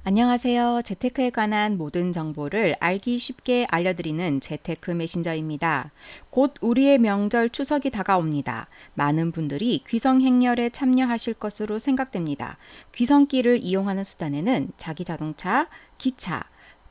안녕하세요. 재테크에 관한 모든 정보를 알기 쉽게 알려드리는 재테크 메신저입니다. 곧 우리의 명절 추석이 다가옵니다. 많은 분들이 귀성 행렬에 참여하실 것으로 생각됩니다. 귀성길을 이용하는 수단에는 자기 자동차, 기차,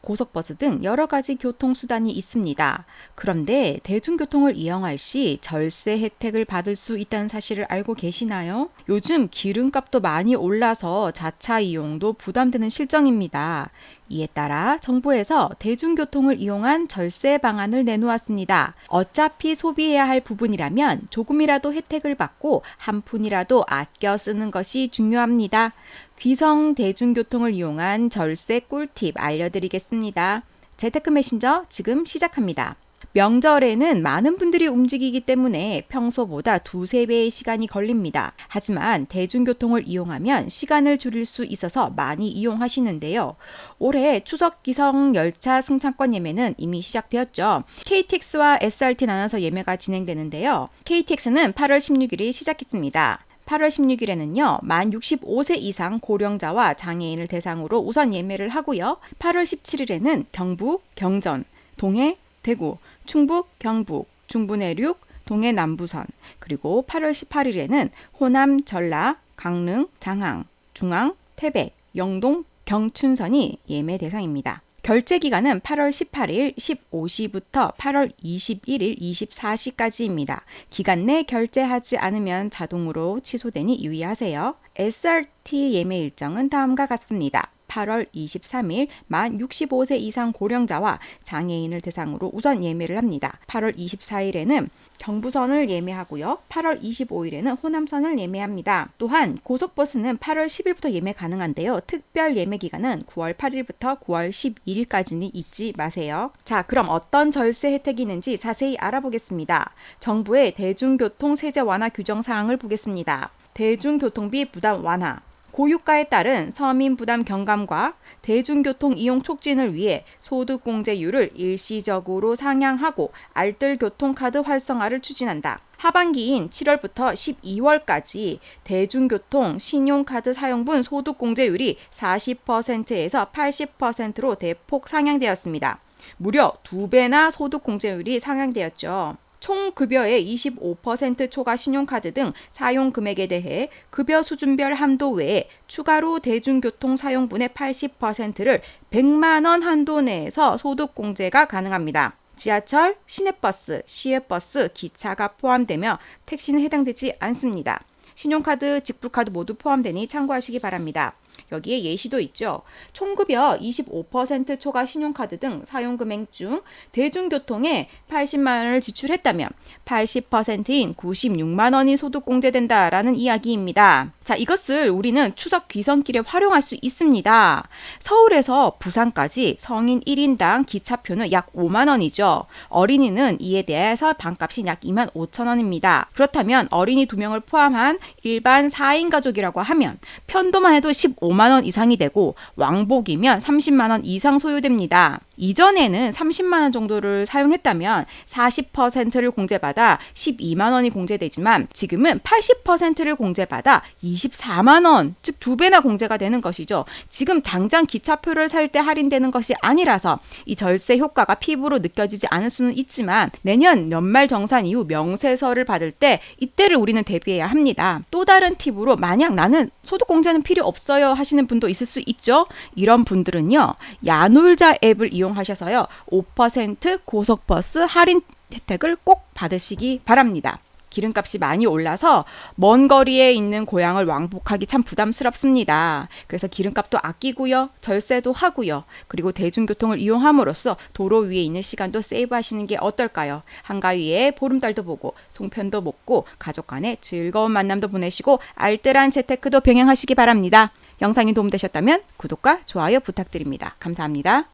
고속버스 등 여러 가지 교통수단이 있습니다. 그런데 대중교통을 이용할 시 절세 혜택을 받을 수 있다는 사실을 알고 계시나요? 요즘 기름값도 많이 올라서 자차 이용도 부담되는 실정입니다. 이에 따라 정부에서 대중교통을 이용한 절세 방안을 내놓았습니다. 어차피 소비해야 할 부분이라면 조금이라도 혜택을 받고 한 푼이라도 아껴 쓰는 것이 중요합니다. 귀성 대중교통을 이용한 절세 꿀팁 알려드리겠습니다. 재테크 메신저 지금 시작합니다. 명절에는 많은 분들이 움직이기 때문에 평소보다 두세 배의 시간이 걸립니다. 하지만 대중교통을 이용하면 시간을 줄일 수 있어서 많이 이용하시는데요. 올해 추석 기성 열차 승차권 예매는 이미 시작되었죠. KTX와 SRT 나눠서 예매가 진행되는데요. KTX는 8월 16일이 시작했습니다. 8월 16일에는요, 만 65세 이상 고령자와 장애인을 대상으로 우선 예매를 하고요. 8월 17일에는 경북, 경전, 동해, 대구, 충북, 경북, 중부내륙, 동해 남부선, 그리고 8월 18일에는 호남, 전라, 강릉, 장항, 중앙, 태백, 영동, 경춘선이 예매 대상입니다. 결제 기간은 8월 18일 15시부터 8월 21일 24시까지입니다. 기간 내 결제하지 않으면 자동으로 취소되니 유의하세요. SRT 예매 일정은 다음과 같습니다. 8월 23일 만 65세 이상 고령자와 장애인을 대상으로 우선 예매를 합니다. 8월 24일에는 경부선을 예매하고요. 8월 25일에는 호남선을 예매합니다. 또한 고속버스는 8월 10일부터 예매 가능한데요. 특별 예매 기간은 9월 8일부터 9월 12일까지니 잊지 마세요. 자, 그럼 어떤 절세 혜택이 있는지 자세히 알아보겠습니다. 정부의 대중교통 세제 완화 규정 사항을 보겠습니다. 대중교통비 부담 완화, 고유가에 따른 서민 부담 경감과 대중교통 이용 촉진을 위해 소득공제율을 일시적으로 상향하고 알뜰교통카드 활성화를 추진한다. 하반기인 7월부터 12월까지 대중교통 신용카드 사용분 소득공제율이 40%에서 80%로 대폭 상향되었습니다. 무려 2배나 소득공제율이 상향되었죠. 총 급여의 25% 초과 신용카드 등 사용 금액에 대해 급여 수준별 한도 외에 추가로 대중교통 사용분의 80%를 100만 원 한도 내에서 소득공제가 가능합니다. 지하철, 시내버스, 시외버스, 기차가 포함되며 택시는 해당되지 않습니다. 신용카드, 직불카드 모두 포함되니 참고하시기 바랍니다. 여기에 예시도 있죠. 총급여 25% 초과 신용카드 등 사용금액 중 대중교통에 80만 원을 지출했다면 80%인 96만 원이 소득공제된다라는 이야기입니다. 자, 이것을 우리는 추석 귀성길에 활용할 수 있습니다. 서울에서 부산까지 성인 1인당 기차표는 약 5만 원이죠. 어린이는 이에 대해서 반값이 약 2만 5천 원입니다. 그렇다면 어린이 2명을 포함한 일반 4인 가족이라고 하면 편도만 해도 15만 원 이상이 되고 왕복이면 30만 원 이상 소요됩니다. 이전에는 30만 원 정도를 사용했다면 40%를 공제받아 12만 원이 공제되지만 지금은 80%를 공제받아 24만 원, 즉 2배나 공제가 되는 것이죠. 지금 당장 기차표를 살 때 할인되는 것이 아니라서 이 절세 효과가 피부로 느껴지지 않을 수는 있지만 내년 연말정산 이후 명세서를 받을 때 이때를 우리는 대비해야 합니다. 또 다른 팁으로 만약 나는 소득공제는 필요 없어요 하시는 분도 있을 수 있죠. 이런 분들은요. 야놀자 앱을 이용하셔서요. 5% 고속버스 할인 혜택을 꼭 받으시기 바랍니다. 기름값이 많이 올라서 먼 거리에 있는 고향을 왕복하기 참 부담스럽습니다. 그래서 기름값도 아끼고요. 절세도 하고요. 그리고 대중교통을 이용함으로써 도로 위에 있는 시간도 세이브하시는 게 어떨까요? 한가위에 보름달도 보고 송편도 먹고 가족 간에 즐거운 만남도 보내시고 알뜰한 재테크도 병행하시기 바랍니다. 영상이 도움되셨다면 구독과 좋아요 부탁드립니다. 감사합니다.